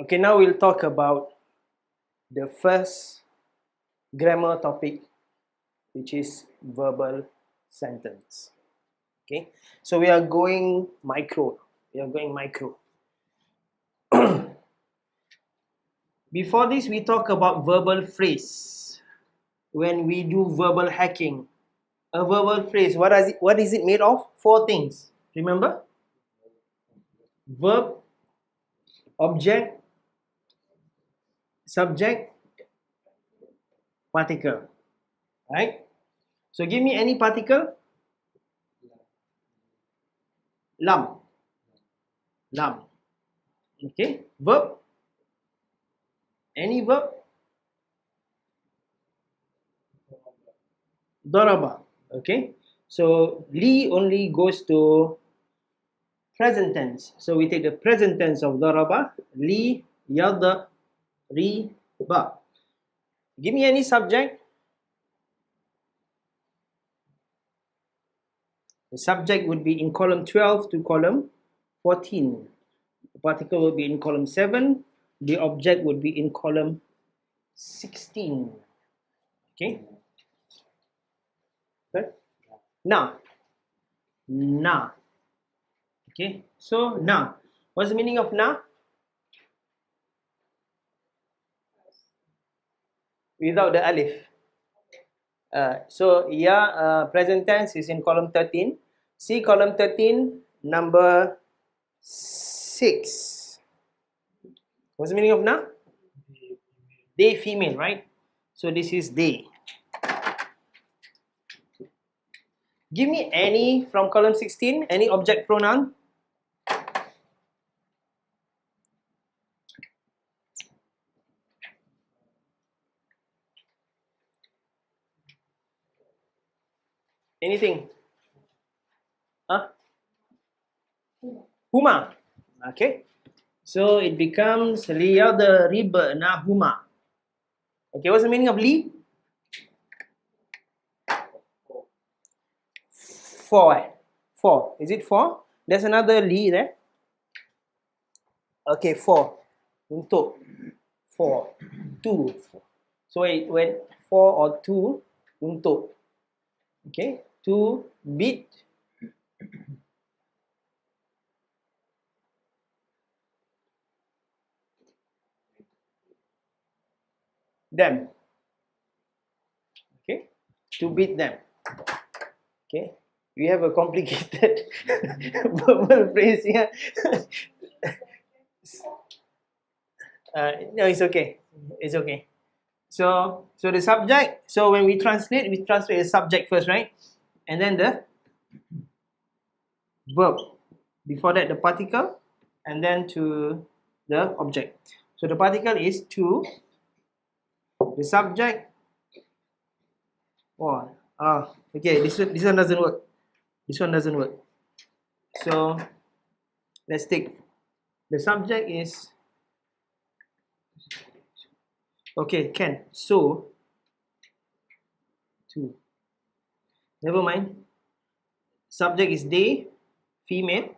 Okay, now we'll talk about the first grammar topic, which is verbal sentence. Okay, so we are going micro. Before this, we talk about verbal phrase. When we do verbal hacking, a verbal phrase, what is it made of? Four things. Remember? Verb, object, subject, particle. Right? So give me any particle. Lam. Okay. Verb. Any verb. Daraba. Okay. So li only goes to present tense. So we take the present tense of daraba. Li yada ri ba. Give me any subject. The subject would be in column 12 to column 14. The particle will be in column 7. The object would be in column 16. Okay. Good. Na. Okay. So na. What's the meaning of na? Without the alif. So present tense is in column 13. See column 13, number 6. What's the meaning of na? They, female, right? So this is they. Give me any from column 16, any object pronoun. Anything? Huh? Huma. Okay. So it becomes liyadrib nahuma. Okay, what's the meaning of li? Four. Is it four? There's another li there. Okay, four. Untuk. Four. Two. So when four or two, untuk. Okay, to beat. Them. Okay, to beat them. Okay, we have a complicated verbal phrase here. No, it's okay. It's okay. So the subject. So when we translate the subject first, right? And then the verb. Before that, the particle, and then to the object. So the particle is to. The subject. Oh, okay. This one doesn't work. This one doesn't work. So let's take the subject is. Okay, can. So, two. Never mind. Subject is they, female.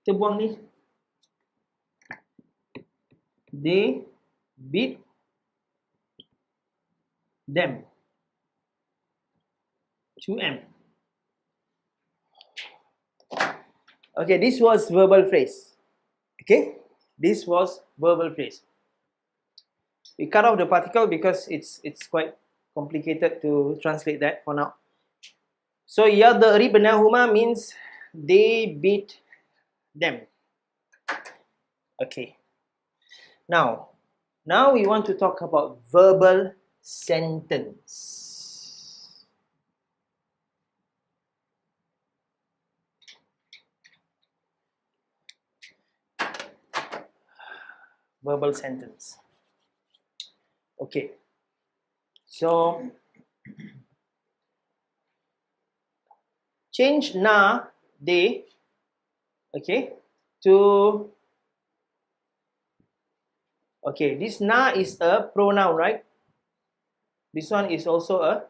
Kita buang ni. They beat them. 2M. Okay, this was verbal phrase. Okay, this was verbal phrase. We cut off the particle because it's quite complicated to translate that for now. So yadribnahuma means they beat them. Okay. Now we want to talk about verbal sentence. Verbal sentence. Okay. So change na, they, okay, to, okay, this na is a pronoun, right? This one is also a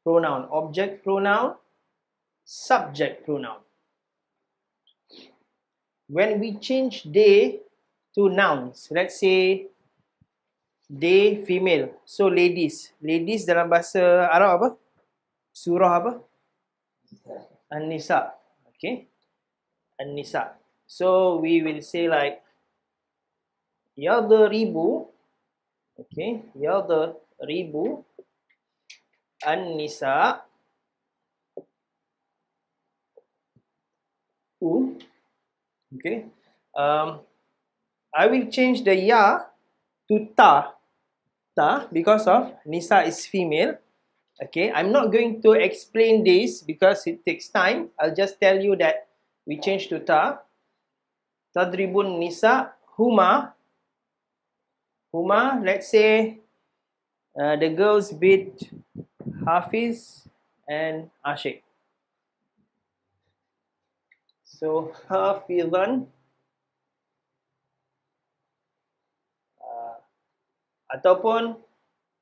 pronoun, object pronoun, subject pronoun. when we change they to nouns, let's say they female, so ladies. Ladies dalam bahasa Arab apa? Surah apa? An-Nisa. Okay, An-Nisa. So we will say like yadribu. Okay, yadribu An-Nisa okay. I will change the ya to ta because of Nisa is female. Okay, I'm not going to explain this because it takes time. I'll just tell you that we change to ta. Tadribun Nisa huma. Let's say the girls beat Hafiz and Ashik. So Hafizan ataupun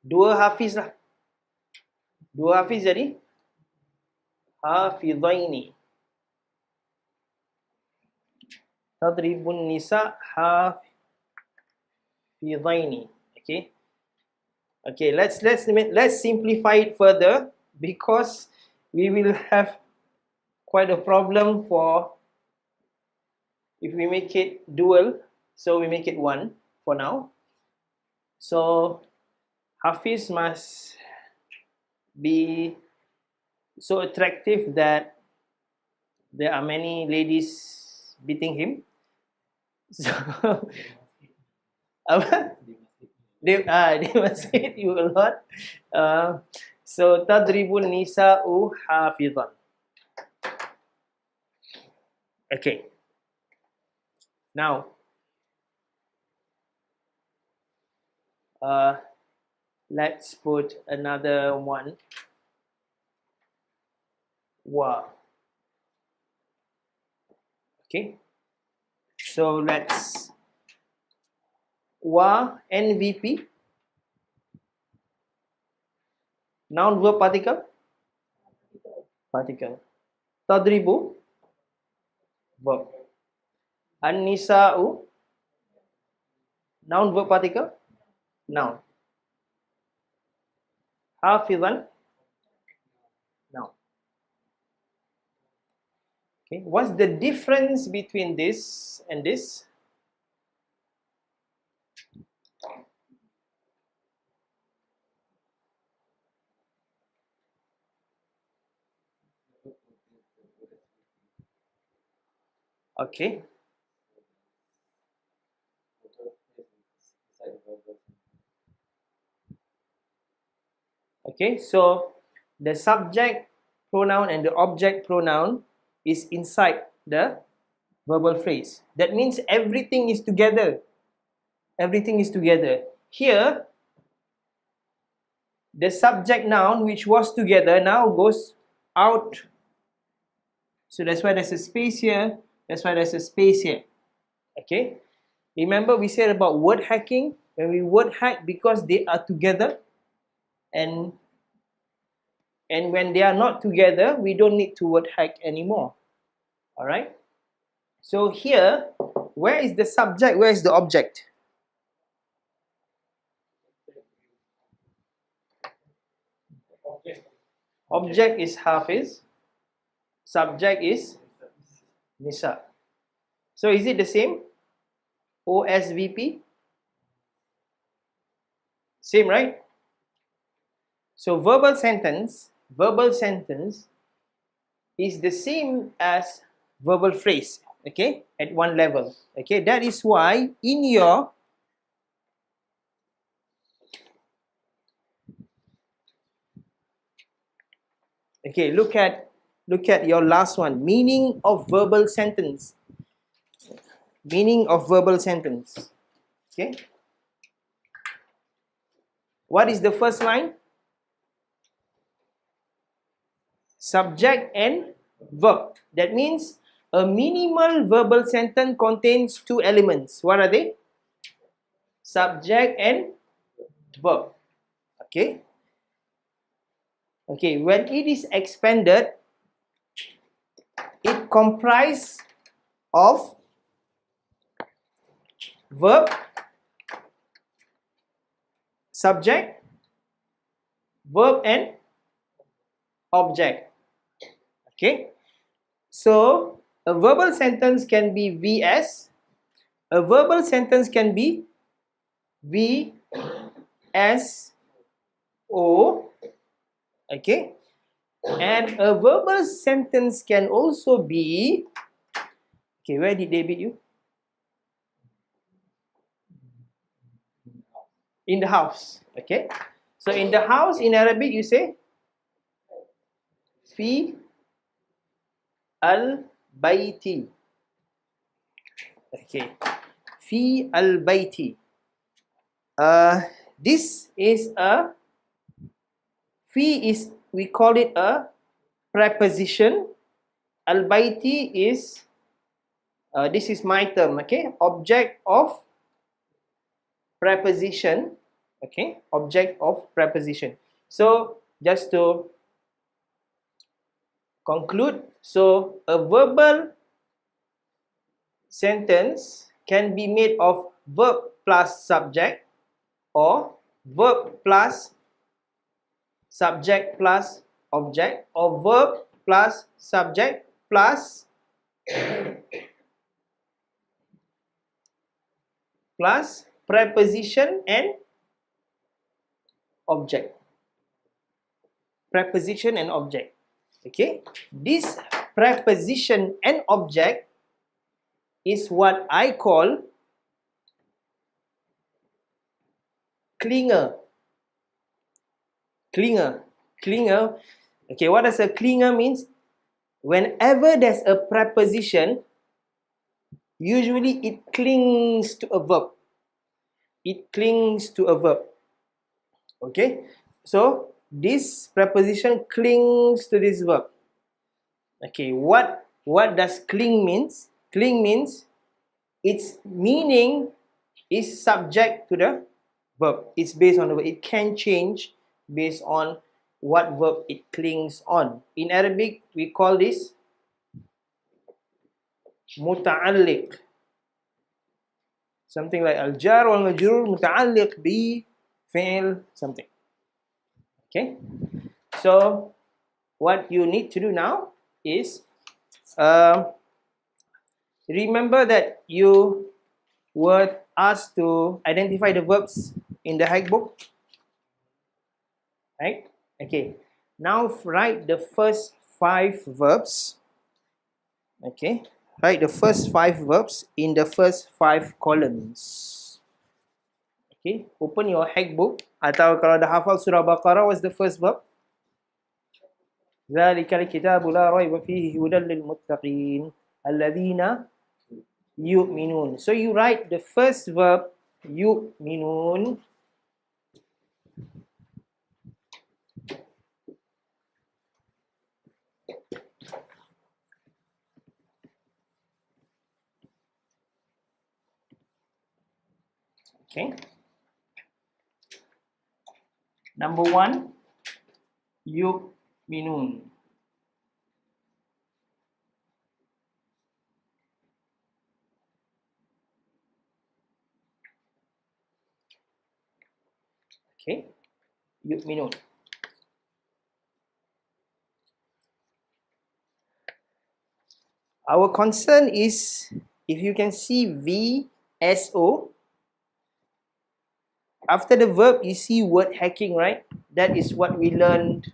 dua Hafiz lah. Dua Hafiz jadi Hafizaini. Tadribun Nisa Hafizaini. Okay. Okay, let's simplify it further because we will have quite a problem for if we make it dual. So we make it one for now. So Hafiz must be so attractive that there are many ladies beating him. So they must hate you a lot. So tadribun nisa'u hafizan. Okay. Now let's put another one. Wa. Okay. So let's wa NVP. Noun verb particle. Tadribu verb. An-nisa'u noun verb particle. Noun. Hafizan noun. Okay, what's the difference between this and this? Okay. Okay, so the subject pronoun and the object pronoun is inside the verbal phrase. That means everything is together. Everything is together. Here, the subject noun which was together now goes out. So that's why there's a space here. That's why there's a space here. Okay. Remember we said about word hacking. When we word hack because they are together, and when they are not together, we don't need to word hack anymore. All right. So here, where is the subject? Where is the object? Object is Hafiz. Subject is Nisa. So is it the same? OSVP? Same, right? So verbal sentence is the same as verbal phrase, okay, at one level. Okay, that is why in your okay, look at your last one, meaning of verbal sentence. Meaning of verbal sentence. Okay. What is the first line? Subject and verb. That means a minimal verbal sentence contains two elements. What are they? Subject and verb. Okay. Okay, when it is expanded, it comprises of verb, subject, verb and object. Okay, so a verbal sentence can be VS, a verbal sentence can be VSO, okay, and a verbal sentence can also be, okay, where did they beat you? In the house, okay. So in the house in Arabic you say fi al-bayti, okay, fi al-bayti. This is a, fi is, we call it a preposition. Al-bayti is, this is my term, okay, object of preposition, okay, object of preposition. So just to conclude, so a verbal sentence can be made of verb plus subject, or verb plus subject plus object, or verb plus subject plus preposition and object. Preposition and object. Okay, this preposition and object is what I call clinger. Clinger. Clinger. Okay, what does a clinger means? Whenever there's a preposition, usually it clings to a verb. It clings to a verb. Okay, so this preposition clings to this verb. Okay, what does cling means? Cling means its meaning is subject to the verb. It's based on the verb. It can change based on what verb it clings on. In Arabic, we call this muta'alliq. Something like al-jar wal majrur muta'alliq bi fi'l something. Okay, so what you need to do now is remember that you were asked to identify the verbs in the Haig book, right? Okay, now write the first 5 verbs. Okay, write the first 5 verbs in the first 5 columns. Okay, open your Haig book, atau kalau dah hafal surah Baqarah, what's the first verb? Zalikal kitabu la raiba fihi hudan lil muttaqin alladzina yu'minun. So you write the first verb yu'minun. Okay. Number 1, yu'minun. Okay, yu'minun. Our concern is, if you can see VSO, after the verb you see word hacking, right? That is what we learned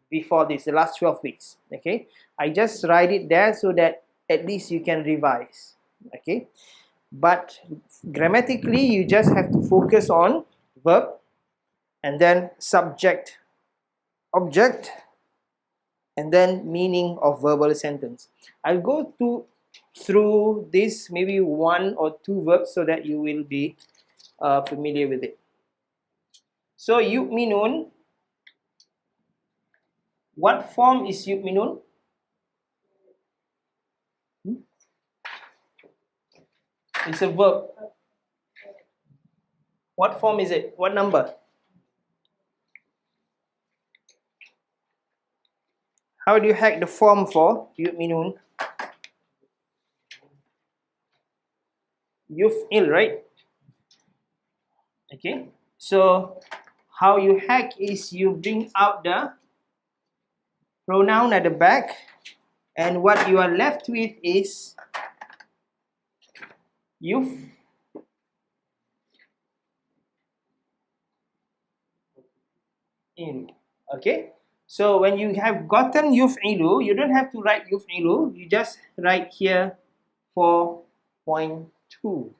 before this, the last 12 weeks. Okay, I just write it there so that at least you can revise. Okay, but grammatically you just have to focus on verb and then subject, object, and then meaning of verbal sentence. I'll go through this maybe 1 or 2 verbs so that you will be familiar with it. So yu'minun, what form is yu'minun? It's a verb. What form is it? What number? How do you hack the form for yu'minun? yuf'il, right? Okay, so how you hack is you bring out the pronoun at the back, and what you are left with is yuf'il. Okay, so when you have gotten yuf'ilu, you don't have to write yuf'ilu, you just write here 4.2.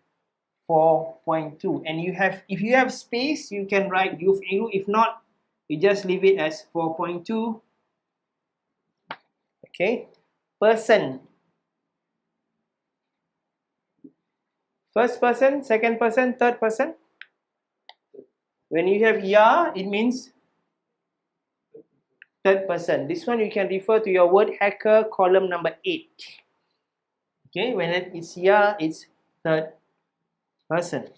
4.2, and you have, if you have space, you can write yuf'ilu. If not, you just leave it as 4.2. Okay, person, first person, second person, third person. When you have ya, it means third person. This one you can refer to your word hacker column number 8. Okay, when it is ya, it's third person.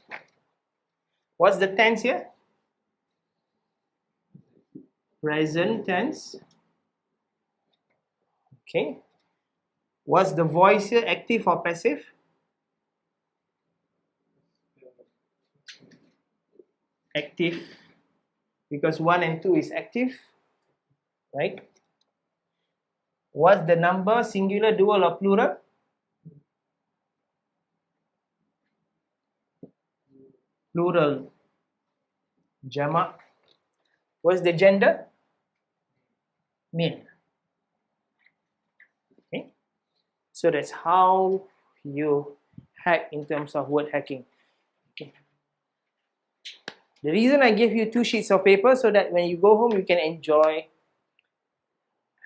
What's the tense here? Present tense. Okay. What's the voice here? Active or passive? Active, because 1 and 2 is active, right? What's the number? Singular, dual, or plural? Plural. Jama'. What's the gender? Male. Okay, so that's how you hack in terms of word hacking. Okay. The reason I gave you 2 sheets of paper so that when you go home you can enjoy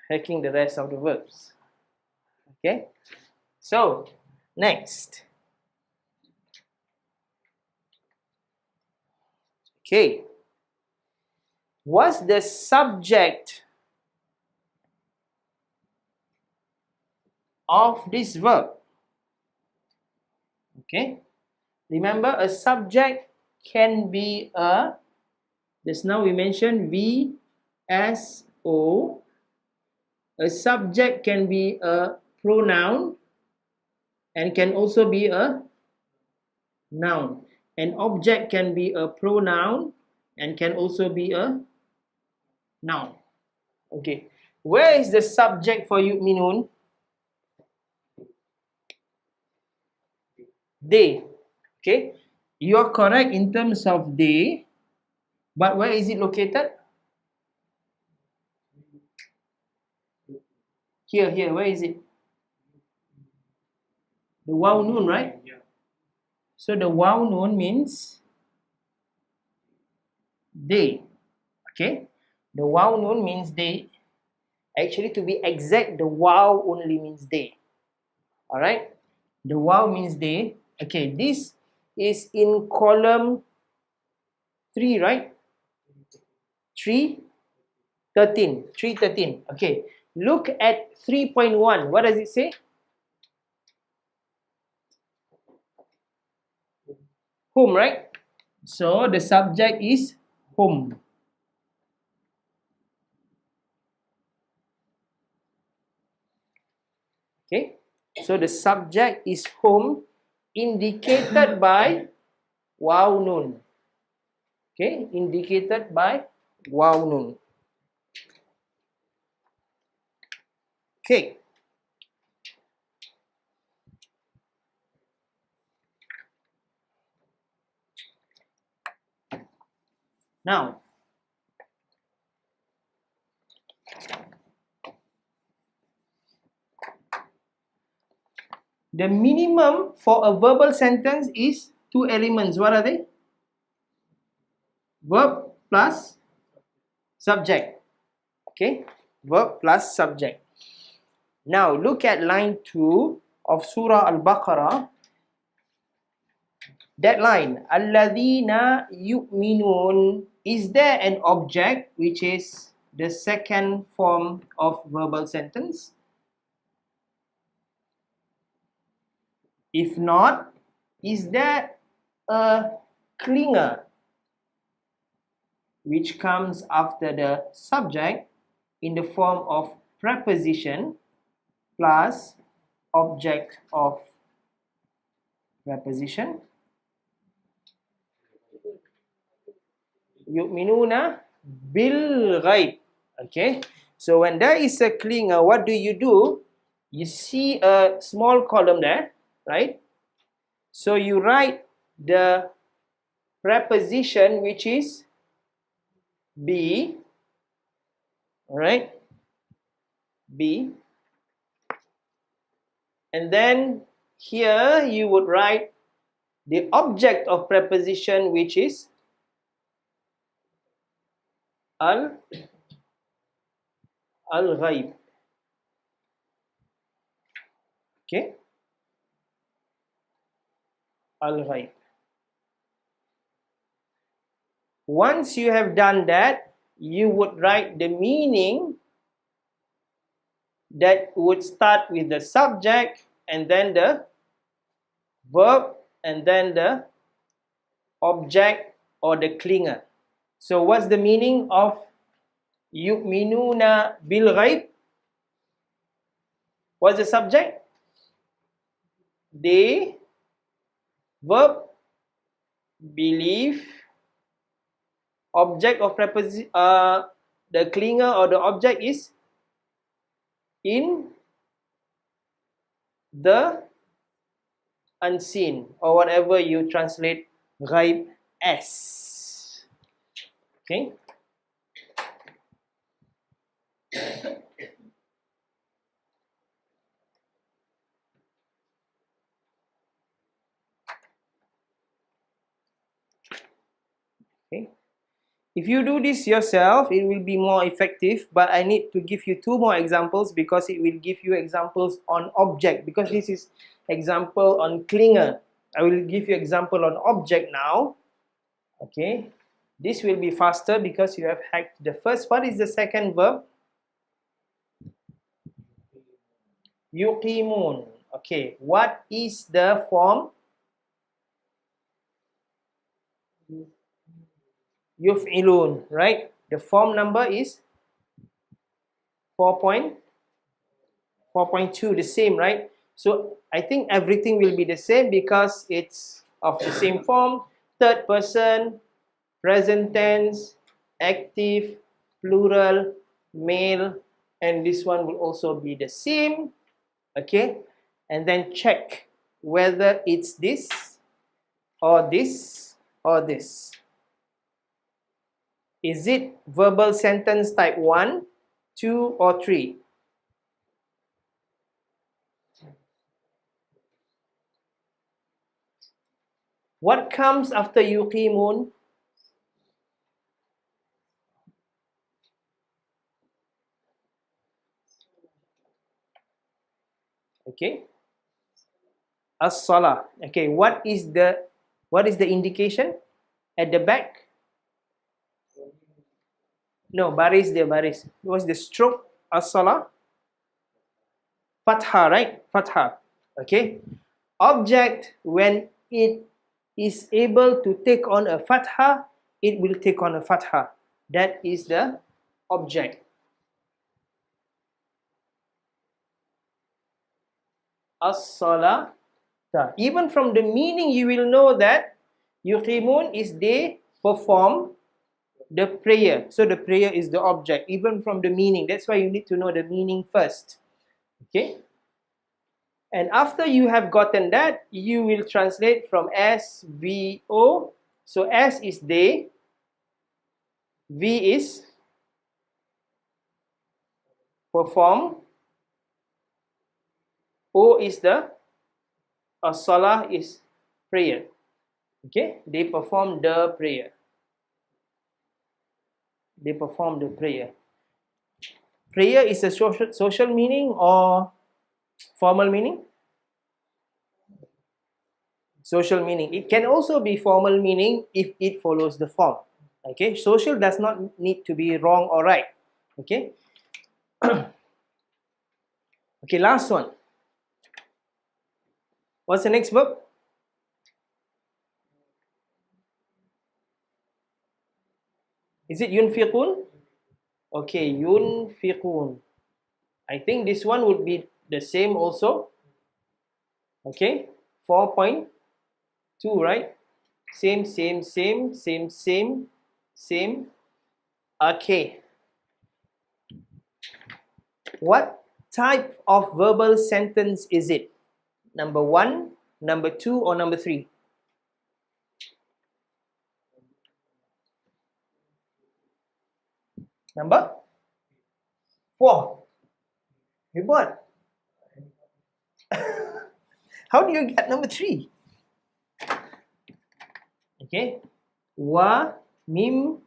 hacking the rest of the verbs. Okay, so next. Okay, what's the subject of this verb? Okay, remember, a subject can be a, just now we mentioned VSO. A subject can be a pronoun and can also be a noun. An object can be a pronoun and can also be a noun. Okay, where is the subject for you, Minun? They. Okay, you are correct in terms of they, but where is it located? Here, where is it? The waw noon, right? So the waw noon means they. Okay, the waw noon means they. Actually, to be exact, the waw only means they. All right, the waw means they. Okay, this is in column 3, right? 313. Okay, look at 3.1. What does it say? Home, right? So the subject is home. Okay, so the subject is home, indicated by waw noon. Okay, indicated by waw noon. Okay, now the minimum for a verbal sentence is 2 elements. What are they? Verb plus subject. Okay, verb plus subject. Now look at line 2 of Surah Al-Baqarah. That line, Alladhina yu'minun, is there an object which is the second form of verbal sentence? If not, is there a clinger which comes after the subject in the form of preposition plus object of preposition. Yu'minuna bil ghaib. Okay, so when there is a clinger, what do? You see a small column there, right? So you write the preposition which is be, right? Be, and then here you would write the object of preposition which is al-ghaib. Okay, al-ghaib. Once you have done that, you would write the meaning that would start with the subject and then the verb and then the object or the clinger. So what's the meaning of yu'minuna bil ghaib? What's the subject? They, verb, believe, object of preposition, the clinger or the object is in the unseen, or whatever you translate ghaib as. Okay. Okay. If you do this yourself, it will be more effective, but I need to give you 2 more examples because it will give you examples on object, because this is example on clinger. I will give you example on object now. Okay, this will be faster because you have hacked the first. What is the second verb? Yuqimun. Okay, what is the form? Yuf'ilun, right? The form number is 4.2, the same, right? So I think everything will be the same because it's of the same form. Third person, present tense, active, plural, male, and this one will also be the same. Okay, and then check whether it's this or this or this. Is it verbal sentence type 1, 2, or 3? What comes after yuqimun? Okay, as-salah. Okay, what is the indication at the back? No, baris dia, baris. What's the stroke? As-salah? Fathah, right? Fathah. Okay. Object, when it is able to take on a fathah, it will take on a fathah. That is the object. As-salah. Even from the meaning, you will know that yuqimun is they perform the prayer. So the prayer is the object, even from the meaning. That's why you need to know the meaning first. Okay. And after you have gotten that, you will translate from S, V, O. So S is they, V is perform, O is the salah is prayer. Okay, they perform the prayer. They perform the prayer. Prayer is a social meaning or formal meaning? Social meaning. It can also be formal meaning if it follows the form. Okay, social does not need to be wrong or right. Okay. Okay, last one. What's the next verb? Is it yunfiqun? Okay, yunfiqun. I think this one would be the same also. Okay, 4.2. 2, right? Same. Okay. What type of verbal sentence is it? Number 1, number 2, or number 3? Number 4. You what? How do you get number 3? Okay. Wa, mim,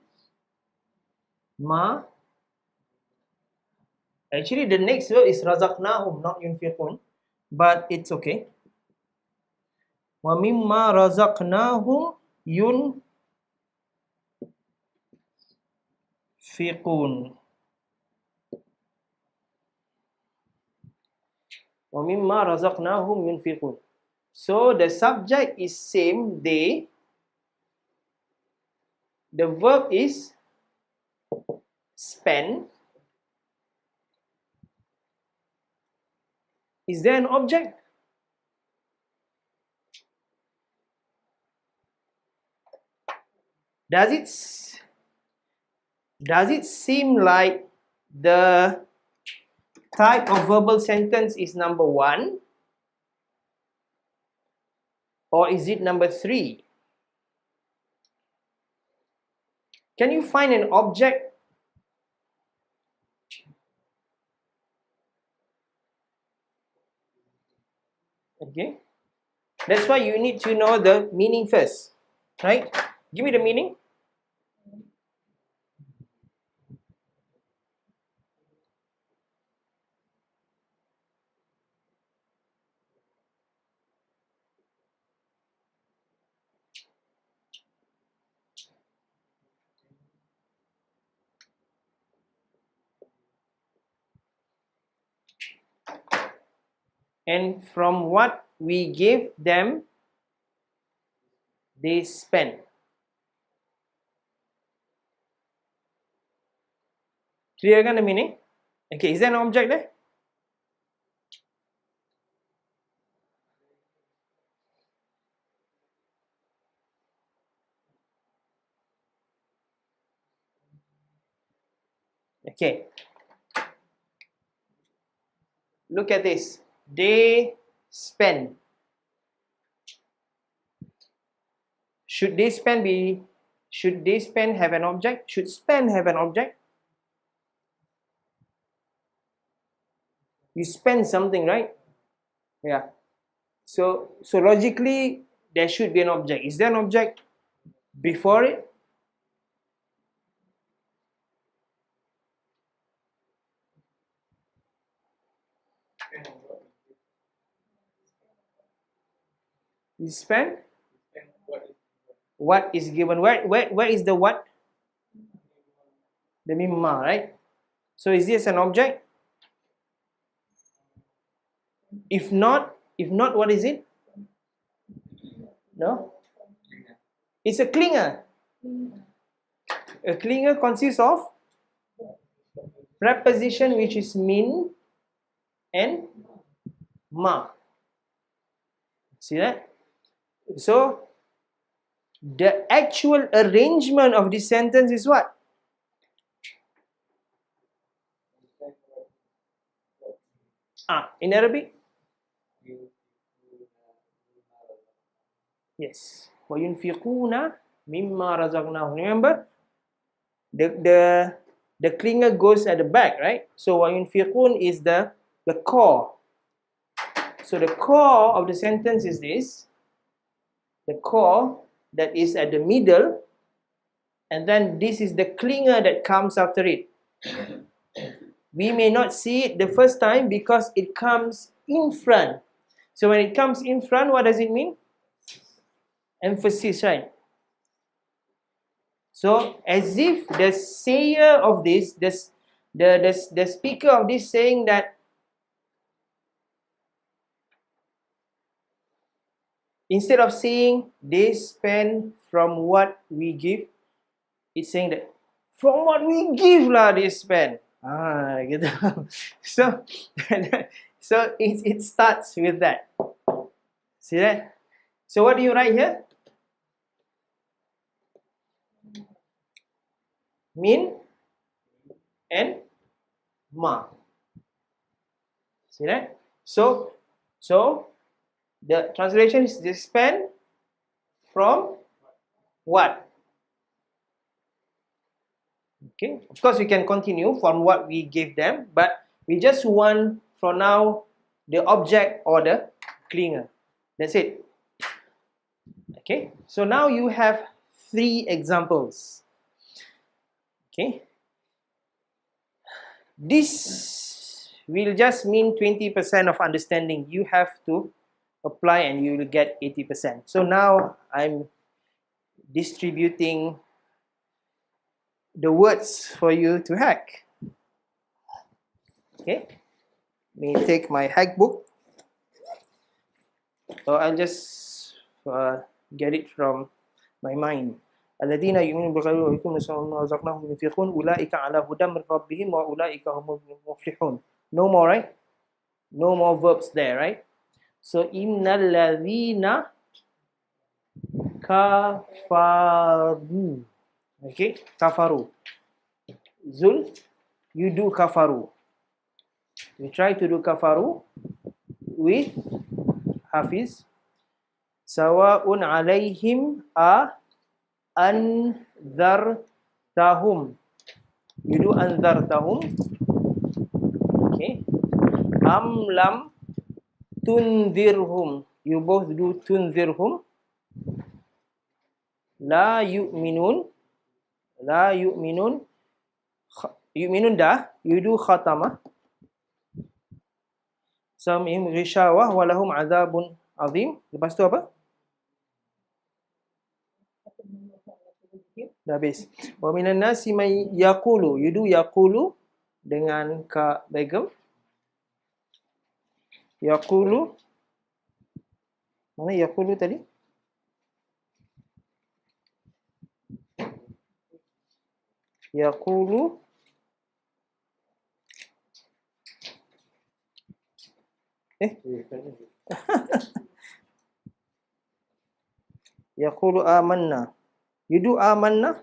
ma. Actually, the next word is razaqnahum, not yunfiqun, but it's okay. Wa mimma razaqnahum yunfiqun. Wa mimma razaqnahum yunfiqun. So the subject is same, they. The verb is spend. Is there an object? Does it seem like the type of verbal sentence is number 1? Or is it number 3? Can you find an object? Okay. That's why you need to know the meaning first. Right? Give me the meaning. And from what we give them, they spend. Clear kan the meaning? Okay, is there an object there? Okay. Look at this. They spend. Should they spend have an object? Should spend have an object? You spend something, right? Yeah. So logically there should be an object. Is there an object before it? You spend what is given. Where is the what? The mimma, right? So is this an object? If not, what is it? No? It's a clinger. A clinger consists of preposition which is min and ma. See that? So the actual arrangement of this sentence is what? In Arabic? Yes. وَيُنْفِقُونَ مِمَّا رَزَقْنَاهُمْ. Remember? The clinger goes at the back, right? So وَيُنْفِقُونَ is the core. So the core of the sentence is this. The core that is at the middle, and then this is the clinger that comes after it. We may not see it the first time because it comes in front. So when it comes in front, what does it mean? Emphasis, right? So as if the sayer of this, the speaker of this saying that instead of saying they spend from what we give, it's saying that from what we give lah they spend. Gitu. So it starts with that. See that? So what do you write here? Min and ma. See that? So the translation is disband from what? Okay, of course we can continue from what we gave them, but we just want for now the object or the clinger. That's it. Okay, so now you have 3 examples. Okay, this will just mean 20% of understanding. You have to apply and you will get 80%. So now I'm distributing the words for you to hack. Okay, let me take my hack book. So I'll just get it from my mind. الذين يؤمنون بالغيب ويقيمون الصلاة ومما رزقناهم ينفقون أولئك على هدى من ربهم وأولئك هم المفلحون. No more, right? No more verbs there, right? So innal ladzina kafaru. Okay, kafaru. Zul, you do kafaru. You try to do kafaru with Hafiz. Sawa'un alaihim anzartahum. You do anzartahum. Okay. Am lam tunzirhum. You both do tunzirhum. La yu'minun. La yu'minun. Yu'minun dah. You do khatamah. Sam'ihim ghishawah walahum azabun azim. Lepas tu apa? Dah habis. Wa minan nasi may yaqulu. You do yaqulu dengan Kak Begum. Yaqulu. Mana yaqulu tadi? Yaqulu. Yaqulu amanna. You do amanna.